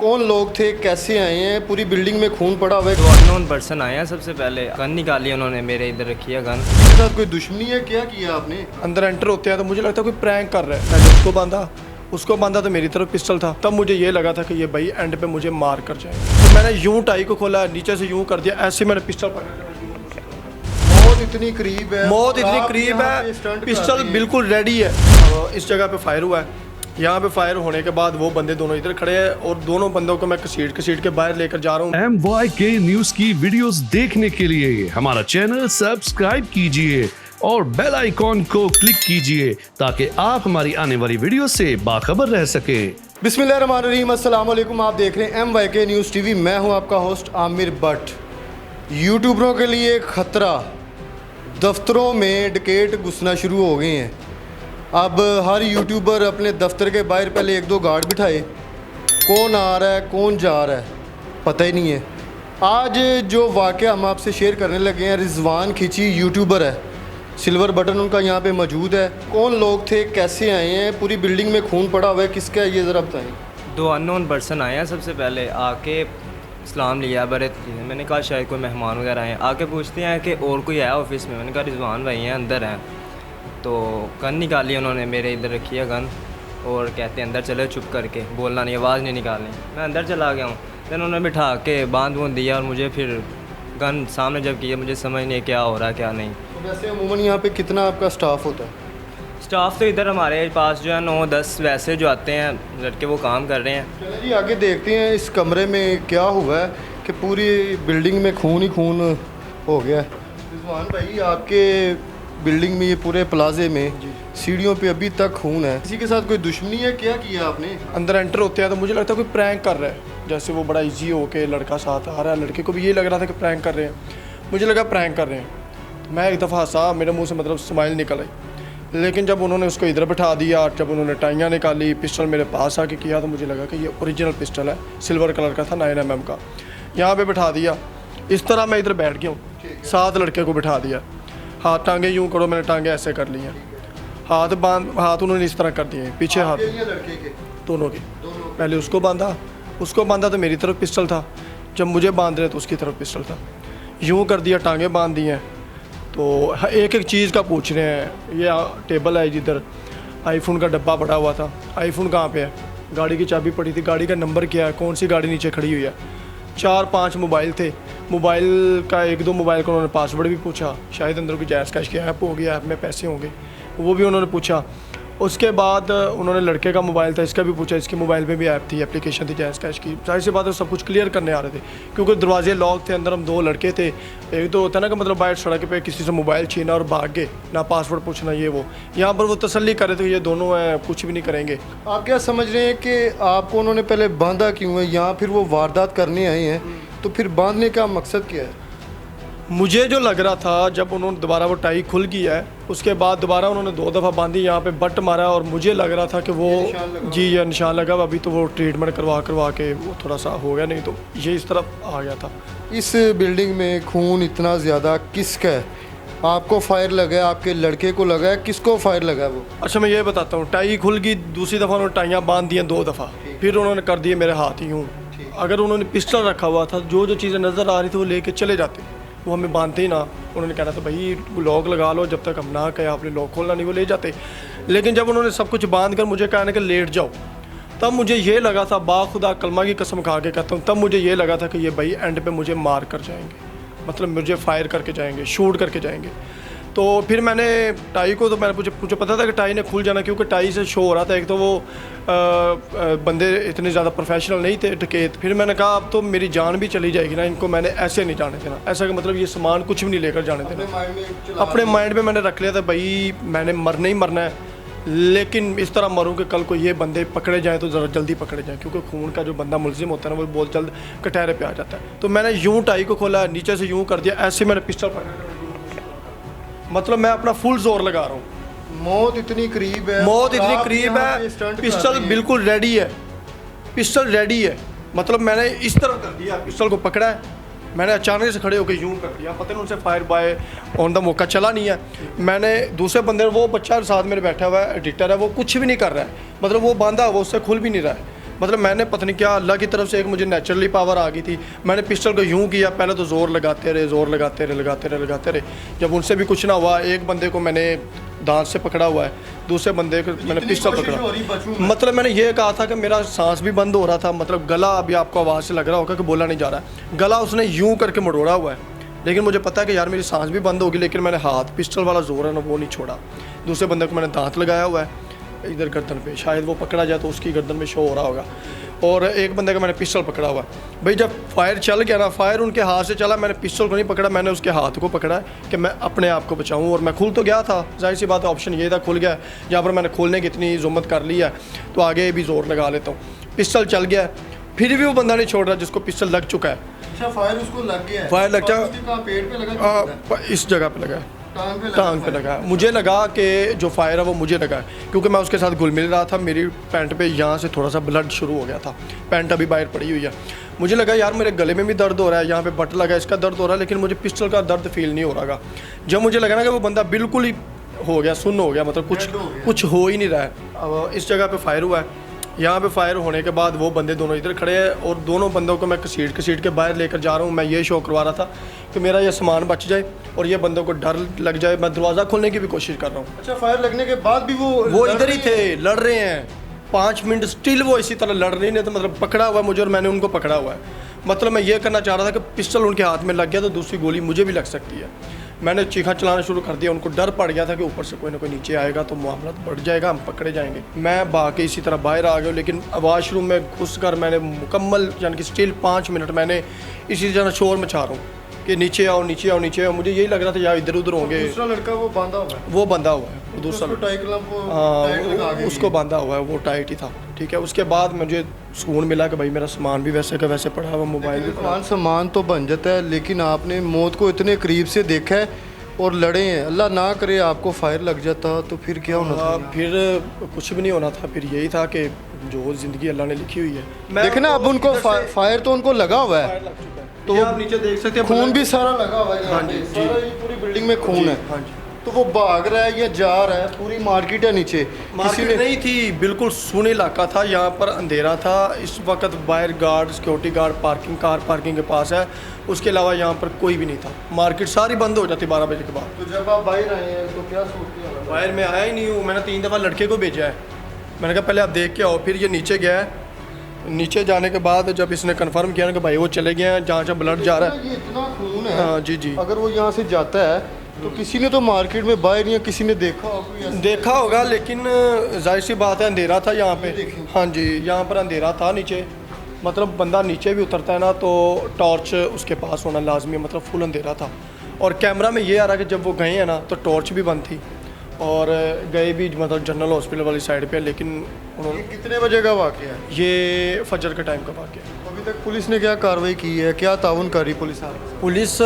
कौन लोग थे, कैसे आए हैं? पूरी बिल्डिंग में खून पड़ा हुआ है। तो अननोन पर्सन आए हैं। सबसे पहले गन निकाली उन्होंने, मेरे इधर रखी है गन। इसके साथ कोई दुश्मनी है? क्या किया आपने? अंदर एंटर होते हैं तो मुझे लगता है कोई प्रैंक कर रहा है। मैंने उसको बांधा तो मेरी तरफ पिस्टल था। तब मुझे ये लगा था कि ये भाई एंड पे मुझे मार कर जाएगा। तो मैंने यूं टाई को खोला, नीचे से यूं कर दिया, ऐसे मैंने पिस्टल पकड़ा। मौत इतनी करीब है, मौत इतनी आप करीब यहाँ पे है, स्टंट कर पिस्टल रहे हैं। बिल्कुल रेडी है। इस जगह पे फायर हुआ है। यहाँ पे फायर होने के बाद वो बंदे दोनों इधर खड़े हैं और दोनों बंदों को मैं घसीट के बाहर लेकर जा रहा हूँ। MYK न्यूज की वीडियोस देखने के लिए हमारा चैनल सब्सक्राइब कीजिए और बेल आइकॉन को क्लिक कीजिए ताकि आप हमारी आने वाली वीडियो से बाखबर रह सके। बिस्मिल्लाहिर्रहमानिर्रहीम, अस्सलाम वालेकुम। आप देख रहे हैं MYK न्यूज़ टीवी। मैं हूं आपका होस्ट आमिर भट्ट। यूट्यूबरों के लिए खतरा, दफ्तरों में डकैत घुसना शुरू हो गए हैं। अब हर यूट्यूबर अपने दफ्तर के बाहर पहले एक दो गार्ड बिठाए, कौन आ रहा है कौन जा रहा है पता ही नहीं है। आज जो वाक़या हम आपसे शेयर करने लगे हैं, रिजवान खिची यूट्यूबर है, सिल्वर बटन उनका यहाँ पे मौजूद है। कौन लोग थे, कैसे आए हैं? पूरी बिल्डिंग में खून पड़ा हुआ है, किसका है ये ज़रा बताएं। दो अननोन पर्सन आए हैं। सबसे पहले आके सलाम लिया, बरत की। मैंने कहा शायद कोई मेहमान वगैरह आए हैं। आके पूछते हैं कि और कोई आया ऑफिस में। मैंने कहा रिजवान भाई हैं, अंदर हैं। तो गन निकाली उन्होंने, मेरे इधर रखी है गन, और कहते हैं अंदर चले, चुप करके बोलना नहीं, आवाज़ नहीं निकालनी। मैं अंदर चला गया हूँ। फिर उन्होंने बिठा के बांध बूंद दिया और मुझे फिर गन सामने जब किया, मुझे समझ नहीं क्या हो रहा क्या नहीं। तो वैसे अमूमन यहाँ पे कितना आपका स्टाफ होता है? स्टाफ तो इधर हमारे पास जो है 9-10 वैसे जो आते हैं लड़के, वो काम कर रहे हैं। चलिए जी आगे देखते हैं इस कमरे में क्या हुआ है कि पूरी बिल्डिंग में खून ही खून हो गया है। रिजवान भाई, आपके बिल्डिंग में, ये पूरे प्लाजे में सीढ़ियों पे अभी तक खून है। किसी के साथ कोई दुश्मनी है? क्या किया आपने? अंदर एंटर होते हैं तो मुझे लगता है कोई प्रैंक कर रहा है। जैसे वो बड़ा इजी हो के लड़का साथ आ रहा है, लड़के को भी ये लग रहा था कि प्रैंक कर रहे हैं। मुझे लगा प्रैंक कर रहे हैं। मैं एक दफ़ा हंसा, मेरे मुंह से मतलब स्माइल निकल आई। लेकिन जब उन्होंने उसको इधर बिठा दिया, जब उन्होंने टाइयाँ निकाली, पिस्टल मेरे पास आके किया, तो मुझे लगा कि ये ओरिजिनल पिस्टल है, सिल्वर कलर का था, 9mm का। यहाँ पे बिठा दिया, इस तरह मैं इधर बैठ गया हूँ। 7 लड़के को बिठा दिया, हाथ टांगे यूँ करो, मैंने टांगे ऐसे कर ली हैं, हाथ उन्होंने इस तरह कर दिए पीछे, हाथ लड़के के दोनों के। पहले उसको बांधा तो मेरी तरफ पिस्टल था, जब मुझे बांध रहे तो उसकी तरफ पिस्टल था। यूँ कर दिया, टांगे बांध दी हैं। तो एक एक चीज़ का पूछ रहे हैं। ये टेबल है जिधर, आईफोन का डब्बा पड़ा हुआ था। आईफोन कहाँ पे है? गाड़ी की चाबी पड़ी थी, गाड़ी का नंबर क्या है, कौन सी गाड़ी नीचे खड़ी हुई है। 4-5 मोबाइल थे। मोबाइल का 1-2 मोबाइल का उन्होंने पासवर्ड भी पूछा, शायद अंदर कोई जायज़ कैश की ऐप होगी, ऐप में पैसे होंगे, वो भी उन्होंने पूछा। उसके बाद उन्होंने लड़के का मोबाइल था, इसका भी पूछा, इसके मोबाइल में भी ऐप थी, एप्लीकेशन थी जायज़ कैश की। जाहिर सी बात है सब कुछ क्लियर करने आ रहे थे, क्योंकि दरवाजे लॉक थे। अंदर हम 2 लड़के थे। एक तो होता है ना कि मतलब बाहर सड़क पे किसी से मोबाइल छीना और भाग गए, ना पासवर्ड पूछना, ये वो। यहाँ पर वो तसल्ली कर रहे थे, ये दोनों हैं, कुछ भी नहीं करेंगे। आप क्या समझ रहे हैं कि आपको उन्होंने पहले बांधा क्यों है? यहाँ फिर वो वारदात करने आए हैं, तो फिर बांधने का मकसद क्या है? मुझे जो लग रहा था, जब उन्होंने दोबारा वो टाई खुल गई है, उसके बाद दोबारा उन्होंने 2 दफ़ा बांधी, यहाँ पे बट मारा, और मुझे लग रहा था कि वो जी ये निशान लगा। अभी तो वो ट्रीटमेंट करवा के वो थोड़ा सा हो गया, नहीं तो ये इस तरफ आ गया था। इस बिल्डिंग में खून इतना ज़्यादा किसका है? आपको फायर लगा है, आपके लड़के को लगा है, किसको फायर लगा है वो? अच्छा मैं ये बताता हूँ, टाई खुल गई, दूसरी दफ़ा उन्होंने टाइयाँ बांध दी 2 दफ़ा, फिर उन्होंने कर दिए मेरे हाथ ही यूँ। अगर उन्होंने पिस्टल रखा हुआ था, जो चीज़ें नज़र आ रही थी वो लेके चले जाते, वो हमें बांधते ही ना। उन्होंने कहना था भाई लॉक लगा लो, जब तक हम ना कहे आपने लॉक खोलना नहीं, वो ले जाते। लेकिन जब उन्होंने सब कुछ बांध कर मुझे कहने कि लेट जाओ, तब मुझे ये लगा था, बाखुदा कलमा की कसम खा के कहता हूँ, तब मुझे ये लगा था कि ये भाई एंड पे मुझे मार कर जाएंगे, मतलब मुझे फायर करके जाएंगे, शूट करके जाएंगे। तो फिर मैंने टाई को, तो मैंने मुझे पता था कि टाई ने खुल जाना, क्योंकि टाई से शो हो रहा था। एक तो वो बंदे इतने ज़्यादा प्रोफेशनल नहीं थे डकैत। फिर मैंने कहा अब तो मेरी जान भी चली जाएगी ना, इनको मैंने ऐसे नहीं जाने देना। ऐसा कि मतलब ये सामान कुछ भी नहीं लेकर जाने देना। अपने माइंड में मैंने रख लिया था भाई मैंने मरना ही मरना है, लेकिन इस तरह मरूँ कि कल को ये बंदे पकड़े जाएँ तो ज़रा जल्दी पकड़े जाएँ, क्योंकि खून का जो बंदा मुलजिम होता है ना, वो बहुत जल्द कटहरे पे आ जाता है। तो मैंने यूँ टाई को खोला, नीचे से यूँ कर दिया, ऐसे मैंने पिस्टल पकड़ा, मतलब मैं अपना फुल जोर लगा रहा हूँ। मौत इतनी करीब है, पिस्टल बिल्कुल रेडी है, पिस्टल रेडी है। मतलब मैंने इस तरह कर दिया, पिस्टल को पकड़ा है, मैंने अचानक से खड़े होकर यूं कर दिया, पता नहीं उनसे फायर बाय ऑन द मौका चला नहीं है। मैंने दूसरे बंदे, वो बच्चा साथ मेरे बैठा हुआ है, एडिटर है, वो कुछ भी नहीं कर रहा है, मतलब वो बांधा वो उससे खुल भी नहीं रहा है। मतलब मैंने पता नहीं क्या अल्लाह की तरफ से एक मुझे नेचुरली पावर आ गई थी। मैंने पिस्टल को यूं किया, पहले तो ज़ोर लगाते रहे। जब उनसे भी कुछ ना हुआ, एक बंदे को मैंने दांत से पकड़ा हुआ है, दूसरे बंदे को मैंने पिस्टल पकड़ा। मतलब मैंने ये कहा था कि मेरा सांस भी बंद हो रहा था, मतलब गला अभी आपको आवाज़ से लग रहा होगा कि बोला नहीं जा रहा है, गला उसने यूं करके मरोड़ा हुआ है। लेकिन मुझे पता है कि यार मेरी सांस भी बंद होगी, लेकिन मैंने हाथ पिस्टल वाला जोर है ना वो नहीं छोड़ा। दूसरे बंदे को मैंने दांत लगाया हुआ है इधर गर्दन पे, शायद वो पकड़ा जाए तो उसकी गर्दन में शो हो रहा होगा। और एक बंदे का मैंने पिस्टल पकड़ा हुआ है। भाई जब फायर चल गया ना, फायर उनके हाथ से चला, मैंने पिस्टल को नहीं पकड़ा, मैंने उसके हाथ को पकड़ा है कि मैं अपने आप को बचाऊं। और मैं खुल तो गया था, जाहिर सी बात है, ऑप्शन ये था खुल गया। जहाँ पर मैंने खोलने की इतनी जुम्मत कर ली है तो आगे भी जोर लगा लेता हूँ। पिस्टल चल गया, फिर भी वो बंदा नहीं छोड़ रहा जिसको पिस्टल लग चुका है। अच्छा, फायर उसको लग गया है? फायर लग गया, पेट पे लगा, इस जगह पे लगा है, टांग पे लगा है। मुझे लगा कि जो फायर है वो मुझे लगा है, क्योंकि मैं उसके साथ घुल मिल रहा था। मेरी पैंट पे यहाँ से थोड़ा सा ब्लड शुरू हो गया था, पैंट अभी बाहर पड़ी हुई है। मुझे लगा यार मेरे गले में भी दर्द हो रहा है, यहाँ पे बट लगा है, इसका दर्द हो रहा है, लेकिन मुझे पिस्टल का दर्द फील नहीं हो रहा। जब मुझे लगा ना कि वो बंदा बिल्कुल ही हो गया, सुन्न हो गया, मतलब कुछ हो ही नहीं रहा है। अब इस जगह पे फायर हुआ है, यहाँ पे फायर होने के बाद वो बंदे दोनों इधर खड़े हैं और दोनों बंदों को मैं घसीट के बाहर लेकर जा रहा हूँ। मैं ये शो करवा रहा था कि मेरा ये सामान बच जाए और ये बंदों को डर लग जाए। मैं दरवाज़ा खोलने की भी कोशिश कर रहा हूँ। अच्छा, फायर लगने के बाद भी वो इधर ही थे, लड़ रहे हैं 5 मिनट स्टिल वो इसी तरह लड़ रही नहीं, तो मतलब पकड़ा हुआ है मुझे और मैंने उनको पकड़ा हुआ है। मतलब मैं ये करना चाह रहा था कि पिस्टल उनके हाथ में लग गया तो दूसरी गोली मुझे भी लग सकती है। मैंने चीखा चलाना शुरू कर दिया, उनको डर पड़ गया था कि ऊपर से कोई ना कोई नीचे आएगा तो मामला बढ़ जाएगा, हम पकड़े जाएंगे। मैं भाग के इसी तरह बाहर आ गया, लेकिन वॉशरूम में घुस कर मैंने मुकम्मल यानी कि स्टिल 5 मिनट मैंने इसी तरह शोर मचा रहा हूँ कि नीचे आओ नीचे आओ नीचे आओ। मुझे यही लग रहा था यार इधर उधर होंगे। दूसरा लड़का वो बांधा हुआ है? वो बंधा हुआ है, वो दूसरा हाँ, उसको बांधा हुआ है, वो टाइट ही था। ठीक है, उसके बाद मुझे सुकून मिला कि भाई मेरा सामान भी वैसे का वैसे पड़ा हुआ, मोबाइल भी पड़ा। सामान तो बन जाता है, लेकिन आपने मौत को इतने करीब से देखा है और लड़े हैं। अल्लाह ना करे आपको फायर लग जाता तो फिर क्या होना था? फिर कुछ भी नहीं होना था, फिर यही था कि जो ज़िंदगी अल्लाह ने लिखी हुई है। देखे ना, अब उनको फायर तो उनको लगा हुआ है, तो आप नीचे देख सकते हैं खून भी सारा लगा हुआ है। हाँ जी, सारा ये पूरी बिल्डिंग में खून है। हाँ जी, तो वो भाग रहा है या जा रहा है? पूरी मार्केट है नीचे, किसी ने नहीं थी, बिल्कुल सुन इलाका था, यहाँ पर अंधेरा था। इस वक्त बाहर guard, security guard car parking के पास है, उसके अलावा यहाँ पर कोई भी नहीं था। मार्केट सारी बंद हो जाती 12 बजे के बाद। तो जब आप बाहर आए हैं तो क्या सोचते हैं? बाहर में आया ही नहीं हूँ, मैंने 3 दफ़ा लड़के को भेजा है। मैंने कहा पहले आप देख के आओ। फिर ये नीचे गया है, नीचे जाने के बाद जब इसने कंफर्म किया ना कि भाई वो चले गए हैं जहाँ जहाँ ब्लड जा रहा है, ये इतना खून है। हाँ जी जी, अगर वो यहाँ से जाता है तो किसी ने तो मार्केट में बाहर या किसी ने देखा होगा, लेकिन जाहिर सी बात है अंधेरा था यहाँ पे। हाँ जी, यहाँ पर अंधेरा था नीचे, मतलब बंदा नीचे भी उतरता है ना तो टॉर्च उसके पास होना लाजमी है, मतलब फुल अंधेरा था। और कैमरा में ये आ रहा है कि जब वो गए हैं ना तो टॉर्च भी बंद थी और गए भी मतलब जनरल हॉस्पिटल वाली साइड पे। लेकिन उन्होंने कितने बजे का वाक़या है? ये फजर के टाइम का वाक़या। अभी तक पुलिस ने क्या कार्रवाई की है, क्या ताउन कर रही पुलिस? पुलिस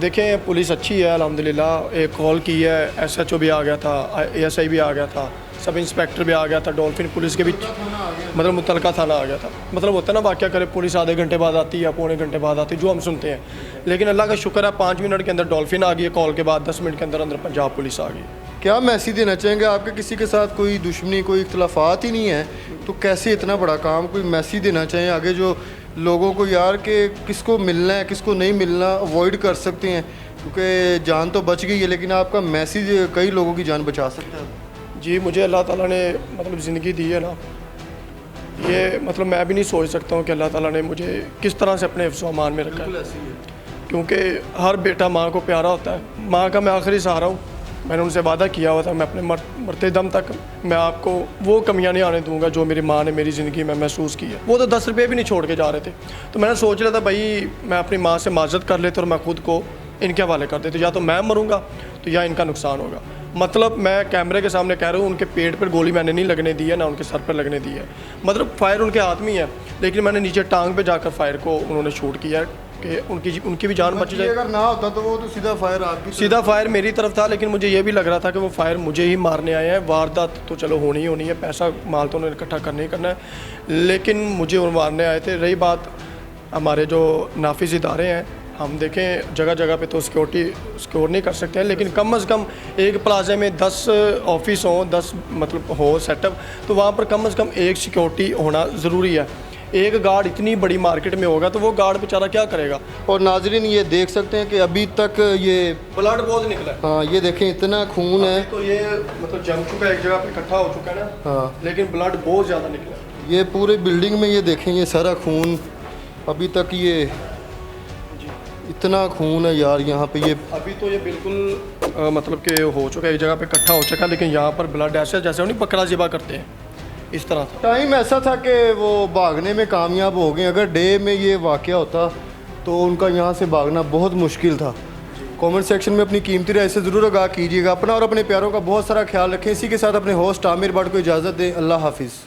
देखें, पुलिस अच्छी है अल्हम्दुलिल्लाह। एक कॉल की है, SHO भी आ गया था, ASI भी आ गया था, सब इंस्पेक्टर भी आ गया था, डॉल्फिन पुलिस के भी मतलब मुतलका थाना आ गया था। मतलब होता है ना वाक़या करे पुलिस आधे घंटे बाद आती है या पौने घंटे बाद आती है, जो हम सुनते हैं। लेकिन अल्लाह का शुक्र है 5 मिनट के अंदर डॉल्फिन आ गई, कॉल के बाद 10 मिनट के अंदर अंदर पंजाब पुलिस आ गई। क्या मैसेज देना चाहेंगे? आपके किसी के साथ कोई दुश्मनी, कोई इख्तलाफात ही नहीं है, तो कैसे इतना बड़ा काम, कोई मैसेज देना चाहें आगे जो लोगों को यार कि किसको मिलना है किसको नहीं मिलना अवॉइड कर सकते हैं? क्योंकि जान तो बच गई है, लेकिन आपका मैसेज कई लोगों की जान बचा सकता है। जी, मुझे अल्लाह ताला ने मतलब ज़िंदगी दी है ना, ये मतलब मैं भी नहीं सोच सकता हूँ कि अल्लाह ताला ने मुझे किस तरह से अपने हिफ्ज़-ओ-अमान में रखा है। क्योंकि हर बेटा माँ को प्यारा होता है, माँ का मैं आखिरी सहारा हूँ। मैंने उनसे वादा किया हुआ था मैं अपने मरते दम तक मैं आपको वो कमियां नहीं आने दूंगा जो मेरी माँ ने मेरी ज़िंदगी में महसूस की है। वो तो 10 रुपये भी नहीं छोड़ के जा रहे थे, तो मैंने सोच लिया था भाई मैं अपनी माँ से माजरत कर लेता और मैं ख़ुद को इनके हवाले कर देता, या तो मैं मरूंगा तो या इनका नुकसान होगा। मतलब मैं कैमरे के सामने कह रहा हूँ, उनके पेट पर गोली मैंने नहीं लगने दी है, ना उनके सर पर लगने दी है। मतलब फायर उनके हाथ में ही है, लेकिन मैंने नीचे टांग पे जाकर फायर को उन्होंने शूट किया कि उनकी भी जान बच जाए। अगर ना होता तो वो तो सीधा फायर आपकी सीधा फायर मेरी तरफ था, लेकिन मुझे ये भी लग रहा था कि वो फायर मुझे ही मारने आए हैं। वारदात तो चलो होनी ही होनी है, पैसा माल तो उन्हें इकट्ठा करना ही करना है, लेकिन मुझे वो मारने आए थे। रही बात हमारे जो नाफिज इदारे हैं, हम देखें जगह जगह पे तो सिक्योरिटी सिक्योर नहीं कर सकते हैं, लेकिन कम से कम एक प्लाजे में 10 ऑफिस हों, 10 मतलब हो सेटअप, तो वहाँ पर कम से कम एक सिक्योरिटी होना ज़रूरी है। एक गार्ड इतनी बड़ी मार्केट में होगा तो वो गार्ड बेचारा क्या करेगा। और नाजरीन ये देख सकते हैं कि अभी तक ये ब्लड बहुत निकला है। हाँ ये देखें इतना खून है। तो ये मतलब जम चुका है, एक जगह पे इकट्ठा हो चुका है ना, हाँ लेकिन ब्लड बहुत ज़्यादा निकला है। ये पूरे बिल्डिंग में ये देखें ये सारा खून, अभी तक ये इतना खून है यार यहाँ पे। ये अभी तो ये बिल्कुल मतलब कि हो चुका है, एक जगह पे इकट्ठा हो चुका है, लेकिन यहाँ पर ब्लड ऐसे जैसे वो नहीं बकरा ज़िबा करते हैं, इस तरह था। टाइम ऐसा था कि वो भागने में कामयाब हो गए। अगर डे में ये वाक़या होता तो उनका यहाँ से भागना बहुत मुश्किल था। कमेंट सेक्शन में अपनी कीमती राय से ज़रूर आगाह कीजिएगा। अपना और अपने प्यारों का बहुत सारा ख्याल रखें। इसी के साथ अपने होस्ट आमिर भट्ट को इजाज़त दें। अल्लाह हाफिज़।